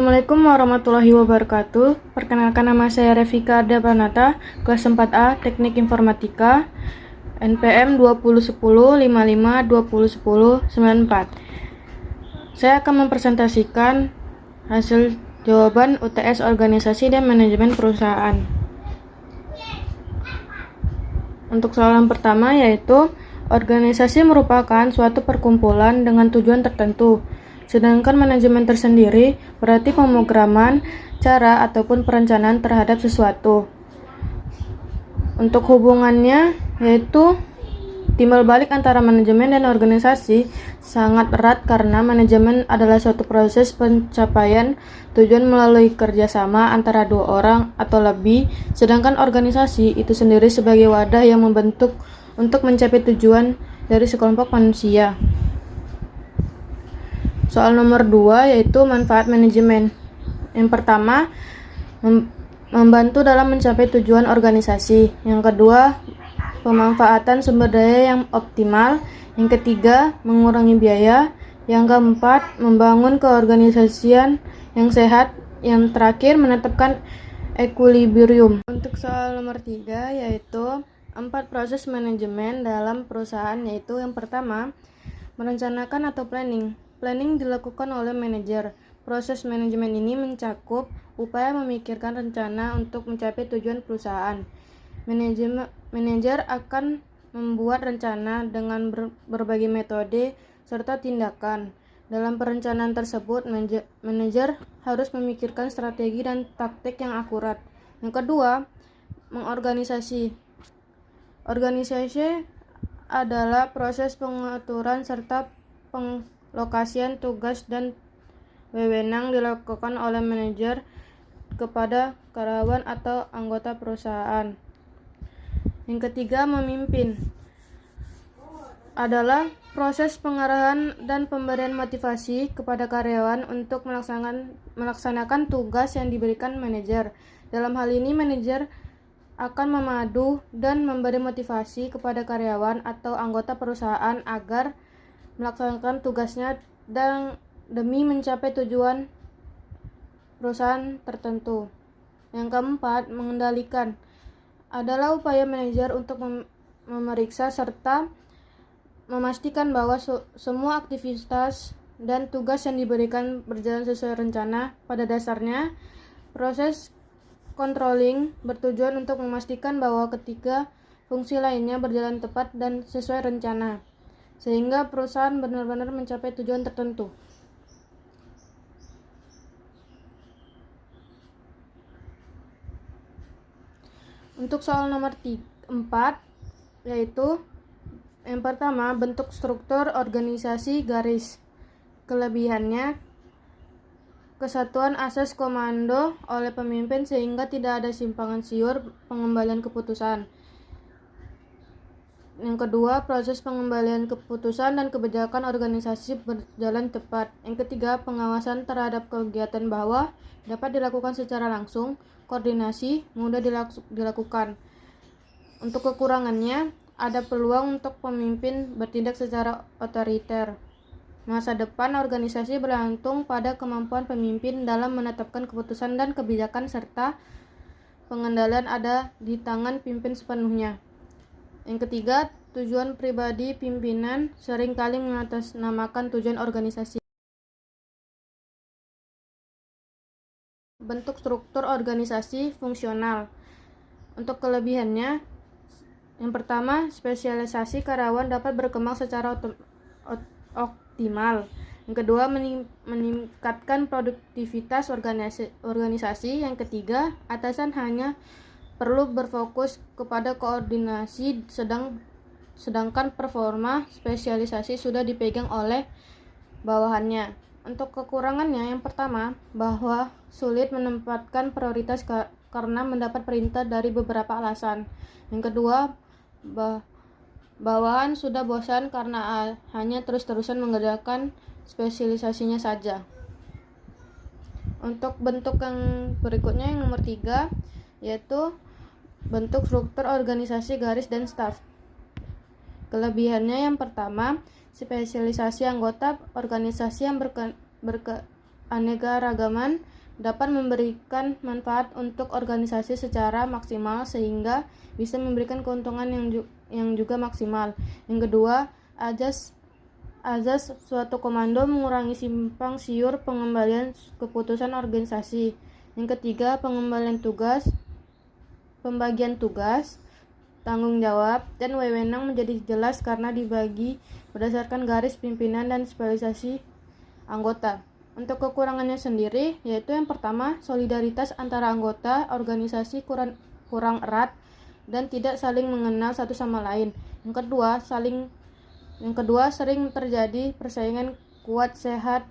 Assalamualaikum warahmatullahi wabarakatuh. Perkenalkan, nama saya Revika Ardapanata, kelas 4A Teknik Informatika, NPM 2010 55 2010 94. Saya akan mempresentasikan hasil jawaban UTS Organisasi dan Manajemen Perusahaan. Untuk soal yang pertama yaitu, organisasi merupakan suatu perkumpulan dengan tujuan tertentu. Sedangkan manajemen tersendiri berarti pemrograman, cara ataupun perencanaan terhadap sesuatu. Untuk hubungannya yaitu timbal balik antara manajemen dan organisasi sangat erat karena manajemen adalah suatu proses pencapaian tujuan melalui kerjasama antara dua orang atau lebih, sedangkan organisasi itu sendiri sebagai wadah yang membentuk untuk mencapai tujuan dari sekelompok manusia. Soal nomor 2 yaitu manfaat manajemen. Yang pertama, membantu dalam mencapai tujuan organisasi. Yang kedua, pemanfaatan sumber daya yang optimal. Yang ketiga, mengurangi biaya. Yang keempat, membangun keorganisasian yang sehat. Yang terakhir, menetapkan equilibrium. Untuk soal nomor 3 yaitu 4 proses manajemen dalam perusahaan, yaitu yang pertama, merencanakan atau planning. Planning dilakukan oleh manajer. Proses manajemen ini mencakup upaya memikirkan rencana untuk mencapai tujuan perusahaan. Manajer akan membuat rencana dengan berbagai metode serta tindakan. Dalam perencanaan tersebut, manajer harus memikirkan strategi dan taktik yang akurat. Yang kedua, mengorganisasi. Organisasi adalah proses pengaturan serta penglokasian tugas dan wewenang dilakukan oleh manajer kepada karyawan atau anggota perusahaan. Yang ketiga, memimpin adalah proses pengarahan dan pemberian motivasi kepada karyawan untuk melaksanakan tugas yang diberikan manajer. Dalam hal ini, manajer akan memadu dan memberi motivasi kepada karyawan atau anggota perusahaan agar melaksanakan tugasnya dan demi mencapai tujuan perusahaan tertentu. Yang keempat, mengendalikan adalah upaya manajer untuk memeriksa serta memastikan bahwa semua aktivitas dan tugas yang diberikan berjalan sesuai rencana. Pada dasarnya, proses controlling bertujuan untuk memastikan bahwa ketiga fungsi lainnya berjalan tepat dan sesuai rencana, sehingga perusahaan benar-benar mencapai tujuan tertentu. Untuk soal nomor 4 yaitu yang pertama, bentuk struktur organisasi garis. Kelebihannya, kesatuan akses komando oleh pemimpin sehingga tidak ada simpangan siur pengembalian keputusan. Yang kedua, proses pengembalian keputusan dan kebijakan organisasi berjalan tepat. Yang ketiga, pengawasan terhadap kegiatan bawah dapat dilakukan secara langsung, koordinasi mudah dilakukan. Untuk kekurangannya, ada peluang untuk pemimpin bertindak secara otoriter. Masa depan organisasi bergantung pada kemampuan pemimpin dalam menetapkan keputusan dan kebijakan serta pengendalian ada di tangan pimpin sepenuhnya. Yang ketiga, tujuan pribadi pimpinan seringkali mengatasnamakan tujuan organisasi. Bentuk struktur organisasi fungsional. Untuk kelebihannya, yang pertama, spesialisasi karyawan dapat berkembang secara optimal. Yang kedua, meningkatkan produktivitas organisasi. Yang ketiga, atasan hanya perlu berfokus kepada koordinasi, sedangkan performa spesialisasi sudah dipegang oleh bawahannya. Untuk kekurangannya, yang pertama, bahwa sulit menempatkan prioritas karena mendapat perintah dari beberapa alasan. Yang kedua, bawahan sudah bosan karena hanya terus-terusan mengerjakan spesialisasinya saja. Untuk bentuk yang berikutnya, yang nomor 3 yaitu bentuk struktur organisasi garis dan staf. Kelebihannya, yang pertama, spesialisasi anggota organisasi yang berkeanekaragaman dapat memberikan manfaat untuk organisasi secara maksimal sehingga bisa memberikan keuntungan yang juga maksimal. Yang kedua, azas suatu komando mengurangi simpang siur pengembalian keputusan organisasi. Yang ketiga, pembagian tugas, tanggung jawab, dan wewenang menjadi jelas karena dibagi berdasarkan garis pimpinan dan spesialisasi anggota. Untuk kekurangannya sendiri, yaitu yang pertama, solidaritas antara anggota organisasi kurang erat dan tidak saling mengenal satu sama lain. Yang kedua, sering terjadi persaingan kurang sehat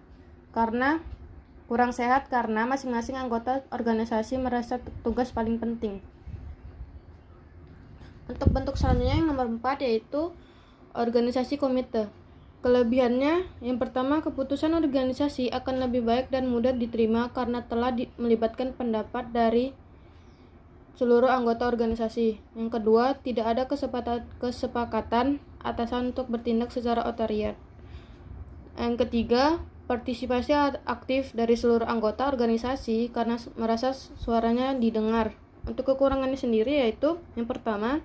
karena masing-masing anggota organisasi merasa tugas paling penting. Untuk bentuk selanjutnya yang nomor 4 yaitu organisasi komite. Kelebihannya, yang pertama, keputusan organisasi akan lebih baik dan mudah diterima karena telah melibatkan pendapat dari seluruh anggota organisasi. Yang kedua, tidak ada kesepakatan atasan untuk bertindak secara otoriter. Yang ketiga, partisipasi aktif dari seluruh anggota organisasi karena merasa suaranya didengar. Untuk kekurangannya sendiri yaitu, yang pertama,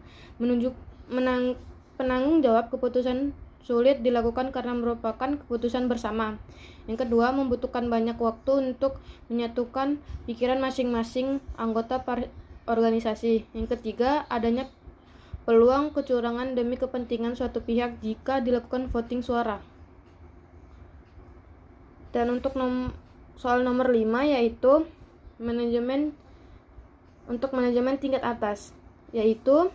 penanggung jawab keputusan sulit dilakukan karena merupakan keputusan bersama. Yang kedua, membutuhkan banyak waktu untuk menyatukan pikiran masing-masing anggota organisasi. Yang ketiga, adanya peluang kecurangan demi kepentingan suatu pihak jika dilakukan voting suara. Dan untuk soal nomor 5 yaitu manajemen tingkat atas, yaitu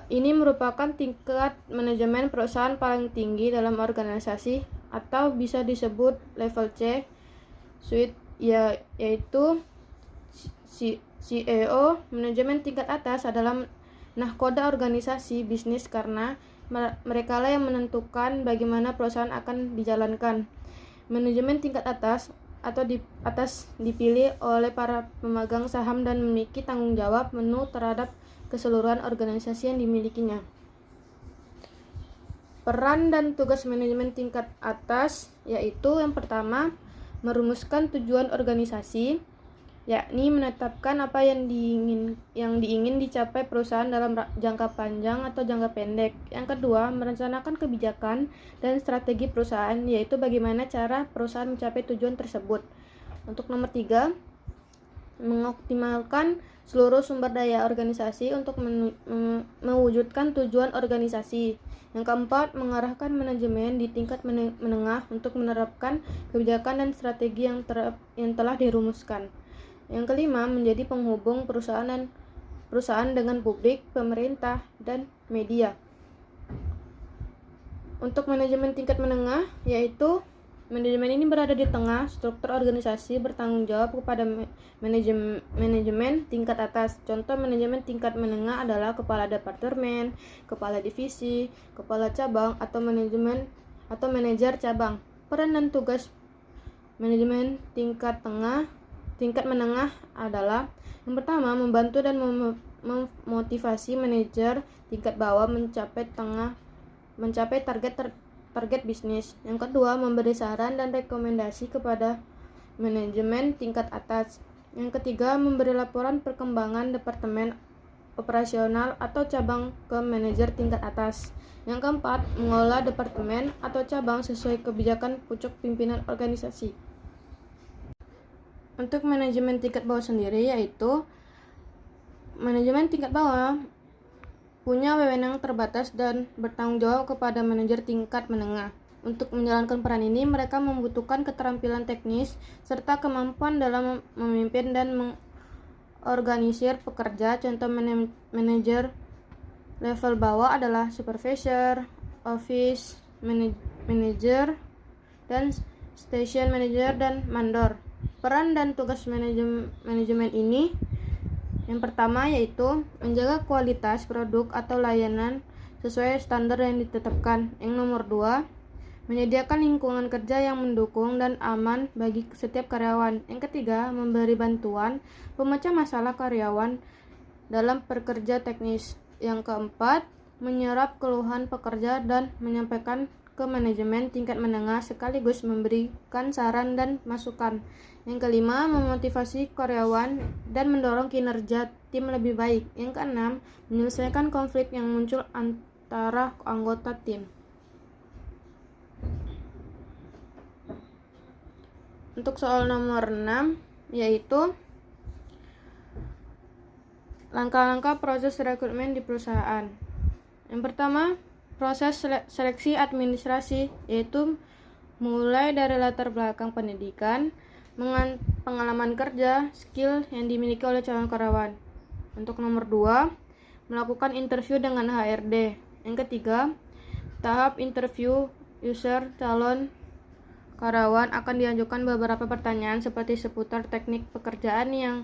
ini merupakan tingkat manajemen perusahaan paling tinggi dalam organisasi atau bisa disebut level C suite, yaitu CEO. Manajemen tingkat atas adalah nahkoda organisasi bisnis karena mereka lah yang menentukan bagaimana perusahaan akan dijalankan. Manajemen tingkat atas dipilih oleh para pemegang saham dan memiliki tanggung jawab penuh terhadap keseluruhan organisasi yang dimilikinya. Peran dan tugas manajemen tingkat atas yaitu yang pertama, merumuskan tujuan organisasi, yakni menetapkan apa yang diingin dicapai perusahaan dalam jangka panjang atau jangka pendek. Yang kedua, merencanakan kebijakan dan strategi perusahaan, yaitu bagaimana cara perusahaan mencapai tujuan tersebut. Untuk nomor 3, mengoptimalkan seluruh sumber daya organisasi untuk mewujudkan tujuan organisasi. Yang keempat, mengarahkan manajemen di tingkat menengah untuk menerapkan kebijakan dan strategi yang telah dirumuskan. Yang kelima, menjadi penghubung perusahaan dengan publik, pemerintah, dan media. Untuk manajemen tingkat menengah, yaitu manajemen ini berada di tengah struktur organisasi, bertanggung jawab kepada manajemen tingkat atas. Contoh manajemen tingkat menengah adalah kepala departemen, kepala divisi, kepala cabang, atau manajer cabang. Peran dan tugas manajemen tingkat menengah adalah yang pertama, membantu dan memotivasi manajer tingkat bawah mencapai target bisnis. Yang kedua, memberi saran dan rekomendasi kepada manajemen tingkat atas. Yang ketiga, memberi laporan perkembangan departemen operasional atau cabang ke manajer tingkat atas. Yang keempat, mengelola departemen atau cabang sesuai kebijakan pucuk pimpinan organisasi. Untuk manajemen tingkat bawah sendiri, yaitu manajemen tingkat bawah punya wewenang terbatas dan bertanggung jawab kepada manajer tingkat menengah. Untuk menjalankan peran ini, mereka membutuhkan keterampilan teknis serta kemampuan dalam memimpin dan mengorganisir pekerja. Contoh manajer level bawah adalah supervisor, office manager, dan station manager dan mandor. Peran dan tugas manajemen ini yang pertama yaitu menjaga kualitas produk atau layanan sesuai standar yang ditetapkan. Yang nomor 2, menyediakan lingkungan kerja yang mendukung dan aman bagi setiap karyawan. Yang ketiga, memberi bantuan pemecah masalah karyawan dalam pekerja teknis. Yang keempat, menyerap keluhan pekerja dan menyampaikan ke manajemen tingkat menengah sekaligus memberikan saran dan masukan. Yang kelima, memotivasi karyawan dan mendorong kinerja tim lebih baik. Yang keenam, menyelesaikan konflik yang muncul antara anggota tim. Untuk soal nomor 6 yaitu langkah-langkah proses rekrutmen di perusahaan. Yang pertama, proses seleksi administrasi, yaitu mulai dari latar belakang pendidikan, pengalaman kerja, skill yang dimiliki oleh calon karyawan. Untuk nomor 2, melakukan interview dengan HRD. Yang ketiga, tahap interview user calon karyawan akan diajukan beberapa pertanyaan seperti seputar teknik pekerjaan yang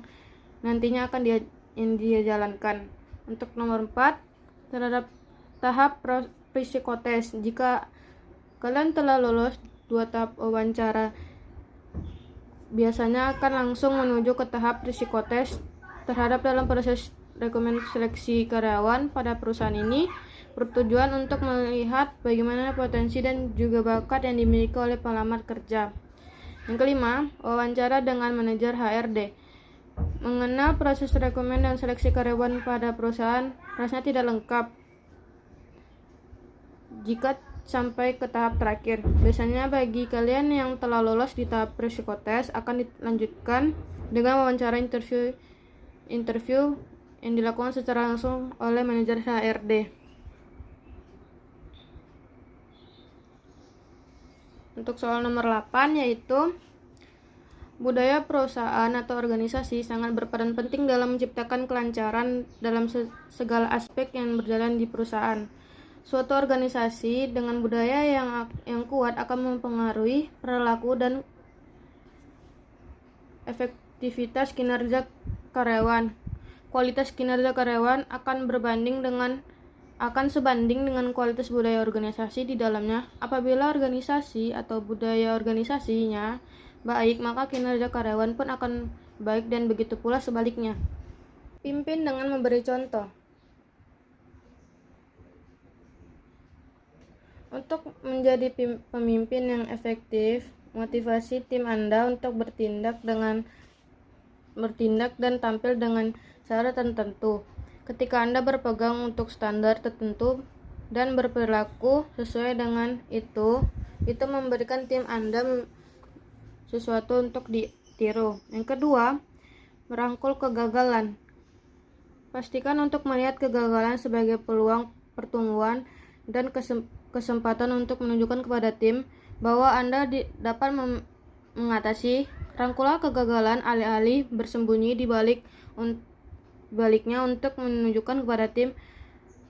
nantinya akan dia jalankan. Untuk nomor 4, terhadap tahap psikotes. Jika kalian telah lolos 2 tahap wawancara, biasanya akan langsung menuju ke tahap psikotes. Terhadap dalam proses rekrutmen seleksi karyawan pada perusahaan ini bertujuan untuk melihat bagaimana potensi dan juga bakat yang dimiliki oleh pelamar kerja. Yang kelima, wawancara dengan manajer HRD. Mengenal proses rekrutmen dan seleksi karyawan pada perusahaan rasanya tidak lengkap jika sampai ke tahap terakhir. Biasanya bagi kalian yang telah lolos di tahap psikotes akan dilanjutkan dengan wawancara interview yang dilakukan secara langsung oleh manajer HRD. Untuk soal nomor 8 yaitu budaya perusahaan atau organisasi sangat berperan penting dalam menciptakan kelancaran dalam segala aspek yang berjalan di perusahaan. Suatu organisasi dengan budaya yang kuat akan mempengaruhi perilaku dan efektivitas kinerja karyawan. Kualitas kinerja karyawan akan sebanding dengan kualitas budaya organisasi di dalamnya. Apabila organisasi atau budaya organisasinya baik, maka kinerja karyawan pun akan baik dan begitu pula sebaliknya. Pimpin dengan memberi contoh. Untuk menjadi pemimpin yang efektif, motivasi tim Anda untuk bertindak dan tampil dengan cara tertentu. Ketika Anda berpegang untuk standar tertentu dan berperilaku sesuai dengan itu memberikan tim Anda sesuatu untuk ditiru. Yang kedua, merangkul kegagalan. Pastikan untuk melihat kegagalan sebagai peluang pertumbuhan dan kesempatan untuk menunjukkan kepada tim bahwa Anda dapat mengatasi. Rangkulah kegagalan alih-alih bersembunyi di baliknya untuk menunjukkan kepada tim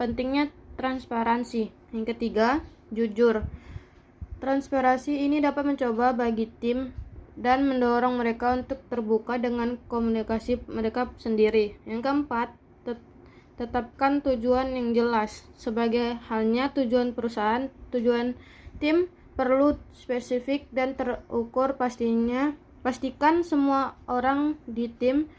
pentingnya transparansi. Yang ketiga, jujur. Transparansi ini dapat mencoba bagi tim dan mendorong mereka untuk terbuka dengan komunikasi mereka sendiri. Yang keempat, tetapkan tujuan yang jelas. Sebagai halnya tujuan perusahaan, tujuan tim perlu spesifik dan terukur. Pastikan semua orang di tim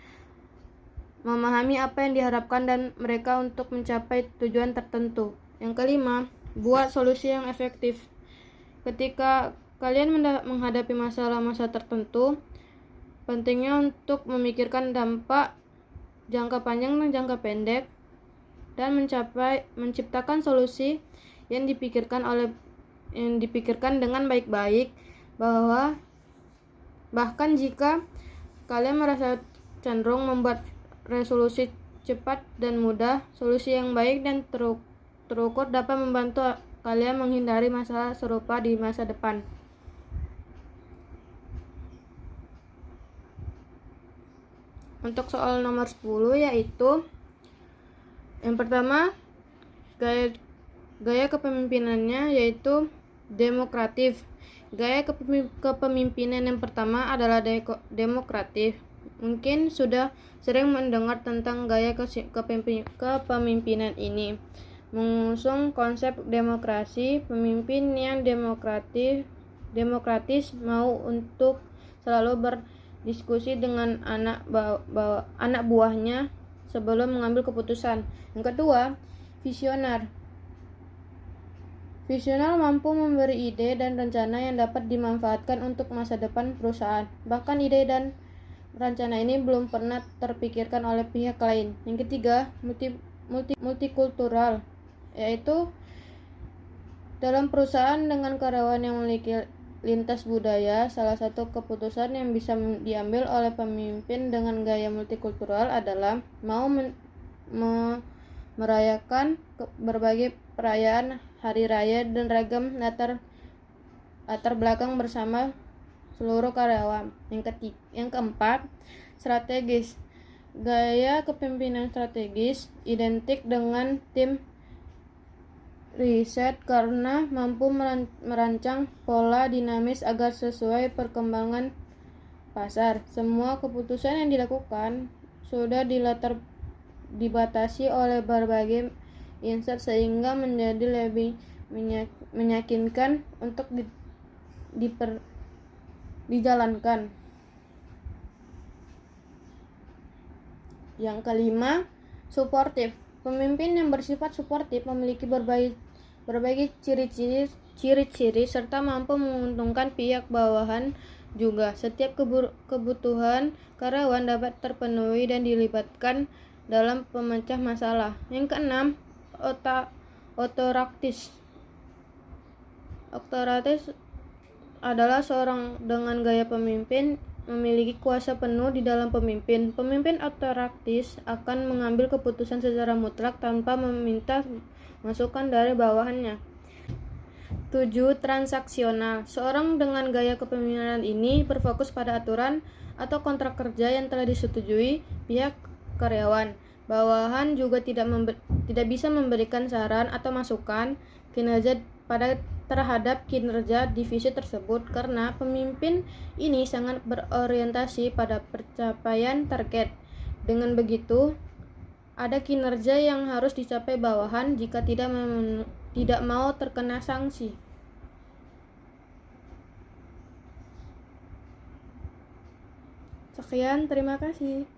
memahami apa yang diharapkan dan mereka untuk mencapai tujuan tertentu. Yang kelima, buat solusi yang efektif. Ketika kalian menghadapi masalah-masalah tertentu, pentingnya untuk memikirkan dampak jangka panjang dan jangka pendek dan menciptakan solusi yang dipikirkan dengan baik-baik, bahkan jika kalian merasa cenderung membuat resolusi cepat dan mudah, solusi yang baik dan terukur dapat membantu kalian menghindari masalah serupa di masa depan. Untuk soal nomor 10 yaitu yang pertama, gaya kepemimpinannya yaitu demokratif. Gaya kepemimpinan yang pertama adalah demokratif. Mungkin sudah sering mendengar tentang gaya kepemimpinan ini. Mengusung konsep demokrasi, pemimpin yang demokratis mau untuk selalu berdiskusi dengan anak buahnya sebelum mengambil keputusan. Yang kedua, visioner. Visional mampu memberi ide dan rencana yang dapat dimanfaatkan untuk masa depan perusahaan. Bahkan ide dan rencana ini belum pernah terpikirkan oleh pihak lain. Yang ketiga, multikultural, yaitu dalam perusahaan dengan karyawan yang memiliki lintas budaya, salah satu keputusan yang bisa diambil oleh pemimpin dengan gaya multikultural adalah mau merayakan berbagai perayaan hari raya dan ragam latar belakang bersama seluruh karyawan. Yang keempat, strategis. Gaya kepemimpinan strategis identik dengan tim riset karena mampu merancang pola dinamis agar sesuai perkembangan pasar. Semua keputusan yang dilakukan sudah dibatasi oleh berbagai insight sehingga menjadi lebih meyakinkan untuk dijalankan. Yang kelima, suportif. Pemimpin yang bersifat suportif memiliki berbagai ciri-ciri serta mampu menguntungkan pihak bawahan juga. Setiap kebutuhan karyawan dapat terpenuhi dan dilibatkan dalam pemecah masalah. Yang keenam, otoratis. Otoratis adalah seorang dengan gaya pemimpin memiliki kuasa penuh di dalam pemimpin. Pemimpin otoratis akan mengambil keputusan secara mutlak tanpa meminta masukan dari bawahannya. 7. Transaksional. Seorang dengan gaya kepemimpinan ini berfokus pada aturan atau kontrak kerja yang telah disetujui pihak karyawan. Bawahan juga tidak bisa memberikan saran atau masukan kinerja terhadap kinerja divisi tersebut karena pemimpin ini sangat berorientasi pada pencapaian target. Dengan begitu, ada kinerja yang harus dicapai bawahan jika tidak mau terkena sanksi. Sekian, terima kasih.